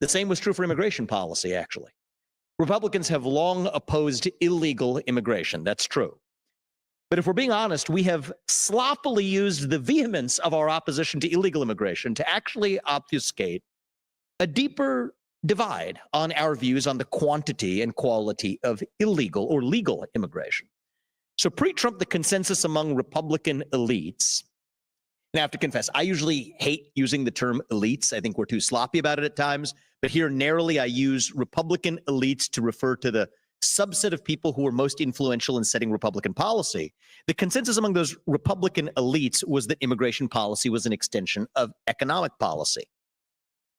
The same was true for immigration policy, actually. Republicans have long opposed illegal immigration. That's true. But if we're being honest, we have sloppily used the vehemence of our opposition to illegal immigration to actually obfuscate a deeper divide on our views on the quantity and quality of illegal or legal immigration. So pre-Trump, the consensus among Republican elites, and I have to confess, I usually hate using the term elites. I think we're too sloppy about it at times. But here, narrowly, I use Republican elites to refer to the subset of people who were most influential in setting Republican policy. The consensus among those Republican elites was that immigration policy was an extension of economic policy.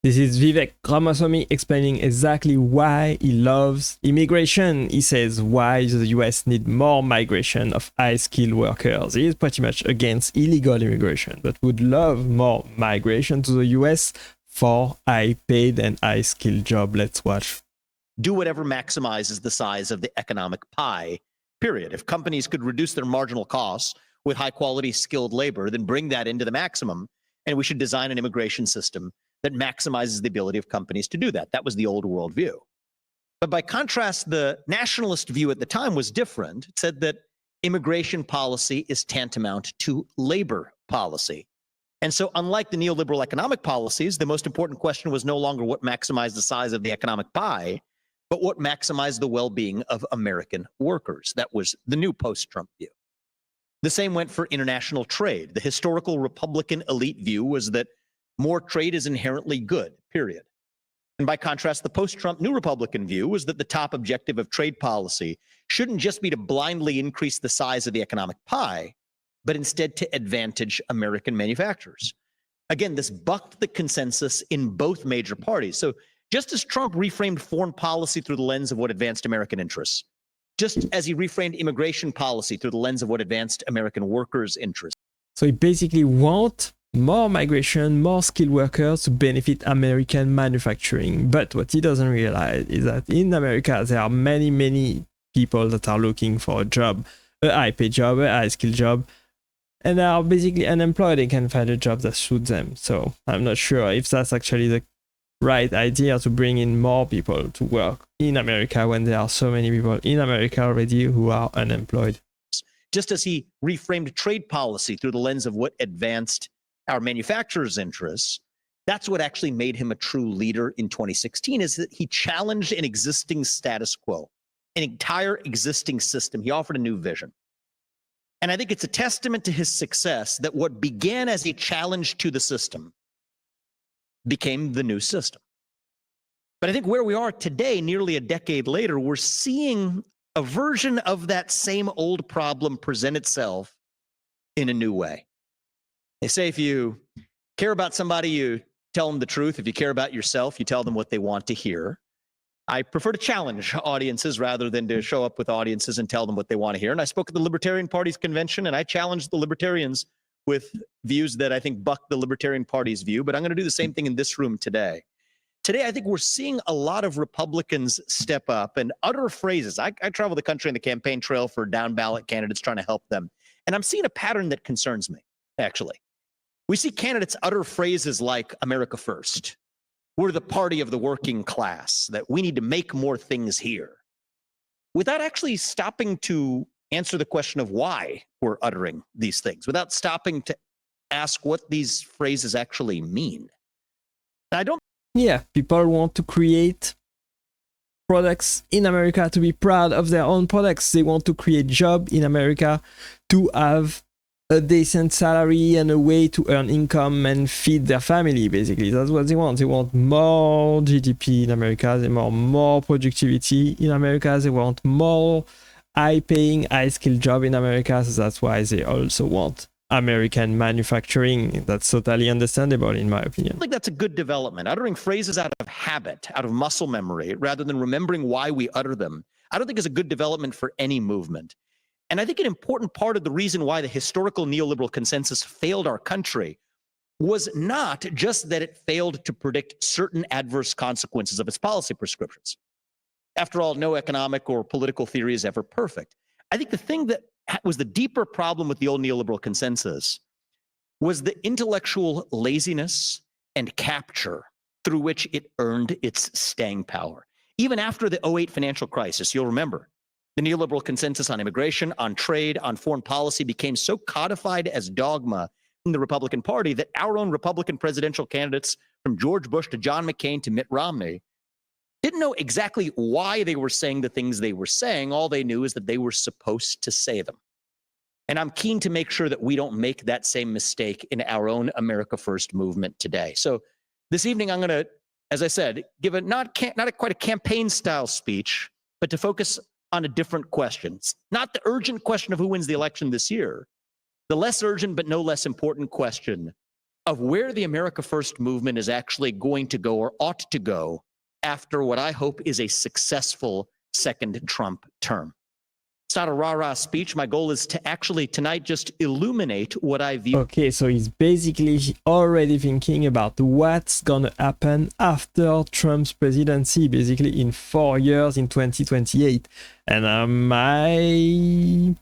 This is Vivek Ramaswamy explaining exactly why he loves immigration. He says why the US need more migration of high-skilled workers. He is pretty much against illegal immigration, but would love more migration to the US for high-paid and high-skilled jobs. Let's watch. Do whatever maximizes the size of the economic pie, period. If companies could reduce their marginal costs with high-quality skilled labor, then bring that into the maximum, and we should design an immigration system that maximizes the ability of companies to do that. That was the old worldview. But by contrast, the nationalist view at the time was different. It said that immigration policy is tantamount to labor policy. And so unlike the neoliberal economic policies, the most important question was no longer what maximized the size of the economic pie, but what maximized the well-being of American workers. That was the new post-Trump view. The same went for international trade. The historical Republican elite view was that more trade is inherently good, period. And by contrast, the post-Trump New Republican view was that the top objective of trade policy shouldn't just be to blindly increase the size of the economic pie, but instead to advantage American manufacturers. Again, this bucked the consensus in both major parties. So just as Trump reframed foreign policy through the lens of what advanced American interests, just as he reframed immigration policy through the lens of what advanced American workers' interests. So he basically wants more migration, more skilled workers to benefit American manufacturing. But what he doesn't realize is that in America, there are many, many people that are looking for a job, a high-paid job, a high-skilled job, and they are basically unemployed. They can find a job that suits them. So I'm not sure if that's actually the right idea to bring in more people to work in America when there are so many people in America already who are unemployed. Just as he reframed trade policy through the lens of what advanced our manufacturers' interests, that's what actually made him a true leader in 2016, is that he challenged an existing status quo, an entire existing system. He offered a new vision. And I think it's a testament to his success that what began as a challenge to the system became the new system. But I think where we are today, nearly a decade later, we're seeing a version of that same old problem present itself in a new way. They say if you care about somebody, you tell them the truth. If you care about yourself, you tell them what they want to hear. I prefer to challenge audiences rather than to show up with audiences and tell them what they want to hear. And I spoke at the Libertarian Party's convention, and I challenged the libertarians with views that I think buck the Libertarian Party's view, but I'm going to do the same thing in this room today. Today, I think we're seeing a lot of Republicans step up and utter phrases. I travel the country on the campaign trail for down ballot candidates trying to help them. And I'm seeing a pattern that concerns me, actually. We see candidates utter phrases like America first. We're the party of the working class, that we need to make more things here, without actually stopping to answer the question of why we're uttering these things, without stopping to ask what these phrases actually mean. And I don't. Yeah, people want to create products in America to be proud of their own products. They want to create jobs in America to have a decent salary and a way to earn income and feed their family, basically. That's what they want. They want more GDP in America. They want more productivity in America. They want more high-paying, high-skilled job in America. So that's why they also want American manufacturing. That's totally understandable, in my opinion. I think that's a good development. Uttering phrases out of habit, out of muscle memory, rather than remembering why we utter them, I don't think is a good development for any movement. And I think an important part of the reason why the historical neoliberal consensus failed our country was not just that it failed to predict certain adverse consequences of its policy prescriptions. After all, no economic or political theory is ever perfect. I think the thing that was the deeper problem with the old neoliberal consensus was the intellectual laziness and capture through which it earned its staying power. Even after the 2008 financial crisis, you'll remember, the neoliberal consensus on immigration, on trade, on foreign policy became so codified as dogma in the Republican Party that our own Republican presidential candidates, from George Bush to John McCain to Mitt Romney, didn't know exactly why they were saying the things they were saying. All they knew is that they were supposed to say them. And I'm keen to make sure that we don't make that same mistake in our own America First movement today. So this evening, I'm going to, as I said, give a not quite a campaign style speech, but to focus on a different question. Not the urgent question of who wins the election this year, the less urgent but no less important question of where the America First movement is actually going to go or ought to go after what I hope is a successful second Trump term. It's not a rah-rah speech. My goal is to actually tonight just illuminate what I view. Okay, so he's basically already thinking about what's gonna happen after Trump's presidency, basically in 4 years, in 2028. And my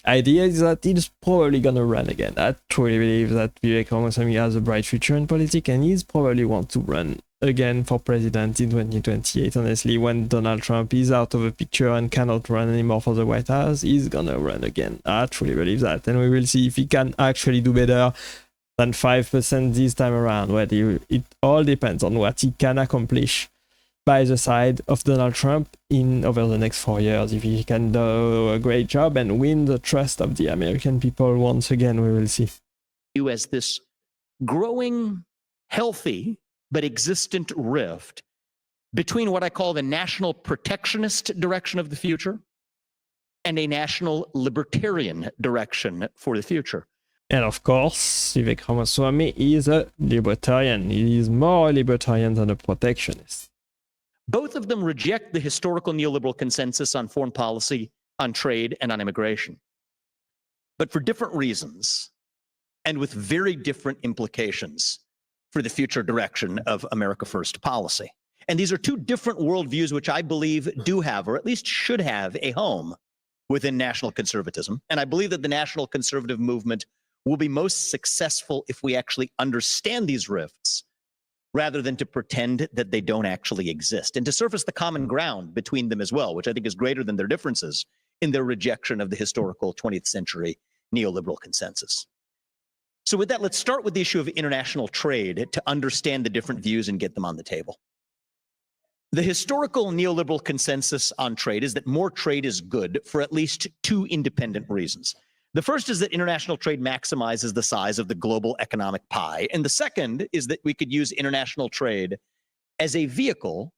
idea is that he's probably gonna run again. I truly believe that Vivek Ramaswamy has a bright future in politics, and he's probably want to run again for president in 2028. Honestly, when Donald Trump is out of the picture and cannot run anymore for the White House, he's gonna run again. I truly believe that, and we will see if he can actually do better than 5% this time around. Well, it all depends on what he can accomplish by the side of Donald Trump over the next 4 years. If he can do a great job and win the trust of the American people once again, we will see. You as this growing, healthy, but existent rift between what I call the national protectionist direction of the future and a national libertarian direction for the future. And of course, Vivek Ramaswamy is a libertarian. He is more a libertarian than a protectionist. Both of them reject the historical neoliberal consensus on foreign policy, on trade, and on immigration. But for different reasons and with very different implications for the future direction of America First policy. And these are two different worldviews which I believe do have, or at least should have, a home within national conservatism. And I believe that the national conservative movement will be most successful if we actually understand these rifts rather than to pretend that they don't actually exist, and to surface the common ground between them as well, which I think is greater than their differences in their rejection of the historical 20th century neoliberal consensus. So with that, let's start with the issue of international trade to understand the different views and get them on the table. The historical neoliberal consensus on trade is that more trade is good for at least two independent reasons. The first is that international trade maximizes the size of the global economic pie. And the second is that we could use international trade as a vehicle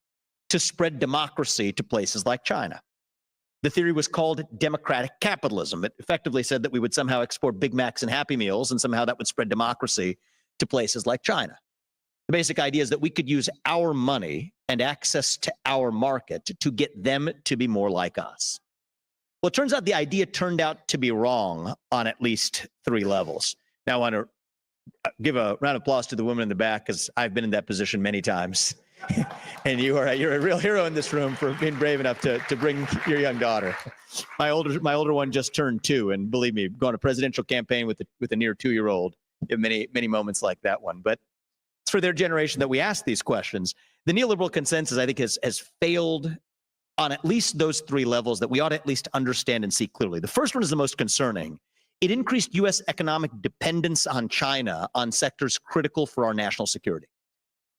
to spread democracy to places like China. The theory was called democratic capitalism. It effectively said that we would somehow export Big Macs and Happy Meals, and somehow that would spread democracy to places like China. The basic idea is that we could use our money and access to our market to get them to be more like us. Well, it turns out the idea turned out to be wrong on at least 3 levels. Now, I want to give a round of applause to the woman in the back, because I've been in that position many times. And you're a real hero in this room for being brave enough to bring your young daughter. My older one just turned 2, and believe me, going on a presidential campaign with a near 2-year-old, you have many moments like that one. But it's for their generation that we ask these questions. The neoliberal consensus, I think, has failed on at least those 3 levels that we ought to at least understand and see clearly. The first one is the most concerning. It increased U.S. economic dependence on China on sectors critical for our national security.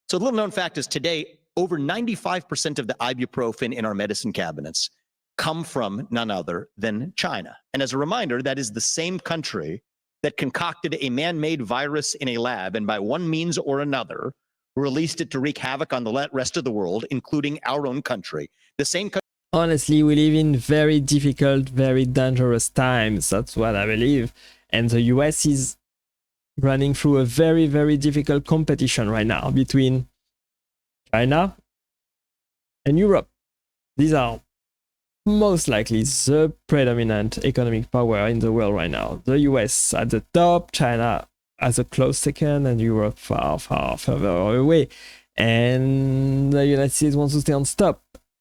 So the little known fact is today, over 95% of the ibuprofen in our medicine cabinets come from none other than China. And as a reminder, that is the same country that concocted a man-made virus in a lab and by one means or another released it to wreak havoc on the rest of the world, including our own country. The same country. Honestly, we live in very difficult, very dangerous times. That's what I believe. And the US is running through a very, very difficult competition right now between China and Europe. These are most likely the predominant economic power in the world right now. The US at the top, China as a close second, and Europe far, far further away. And the United States wants to stay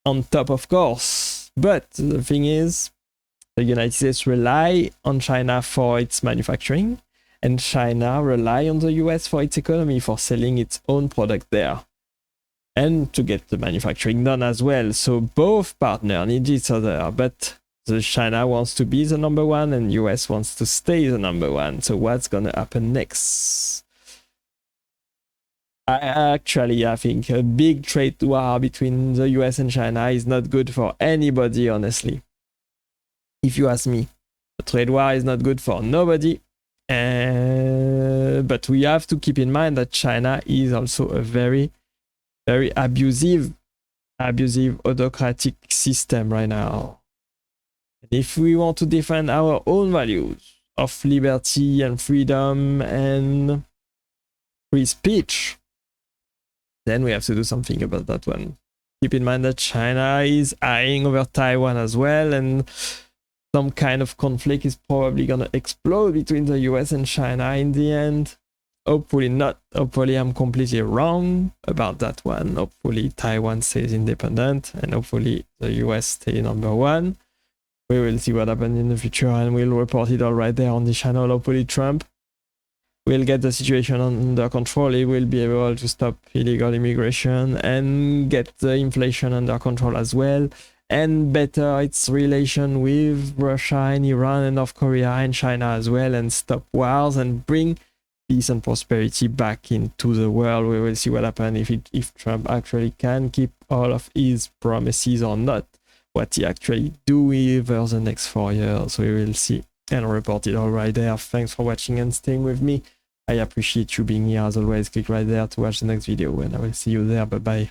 on top, of course. But the thing is, the United States rely on China for its manufacturing, and China rely on the US for its economy, for selling its own product there. and to get the manufacturing done as well. So both partners need each other, but the China wants to be the number one and US wants to stay the number one. So what's gonna happen next? I think a big trade war between the US and China is not good for anybody, honestly. If you ask me, a trade war is not good for nobody. But we have to keep in mind that China is also a very, very abusive autocratic system right now. And if we want to defend our own values of liberty and freedom and free speech, then we have to do something about that one. Keep in mind that China is eyeing over Taiwan as well, and some kind of conflict is probably gonna explode between the US and China in the end. Hopefully not. Hopefully I'm completely wrong about that one. Hopefully Taiwan stays independent and hopefully the US stay number one. We will see what happens in the future and we'll report it all right there on the channel. Hopefully Trump will get the situation under control. He will be able to stop illegal immigration and get the inflation under control as well, and better its relation with Russia and Iran and North Korea and China as well, and stop wars and bring peace and prosperity back into the world. We will see what happens if Trump actually can keep all of his promises or not, what he actually do over the next 4 years. We will see and report it all right there. Thanks for watching and staying with me. I appreciate you being here as always. Click right there to watch the next video and I will see you there. Bye bye.